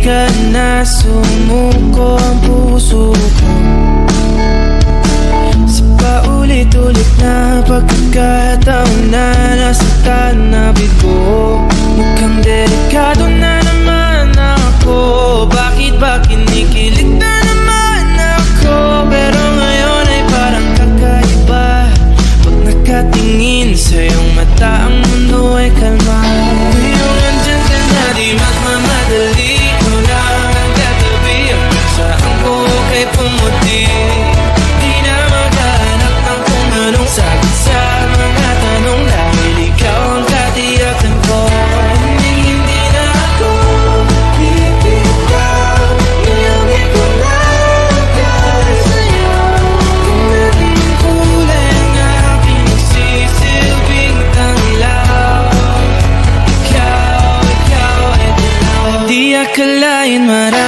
ka na, sumuko ang puso ko sa paulit-ulit na pagkakataon na nasaktan na bigo. Mukhang delikado na naman ako. Bakit ba kinikilig na naman ako? Pero ngayon ay parang kakaiba. Pag nakatingin sa iyong mata, ang mundo ay kalma. Ngayong nandyan ka na, di magmamadali. Ikaw lang ang katabi, ang saan ko kay pumuti. Di na maghanap ng kung anong sagot sa mga tanong, dahil ikaw ang katiyakan ko. Hindi na ako bibitaw. Ngayong ikaw na para sa'yo. Kung naging kulay ang aking nagsisilbing tanglaw. Ikaw ay dilaw. Di akalain marami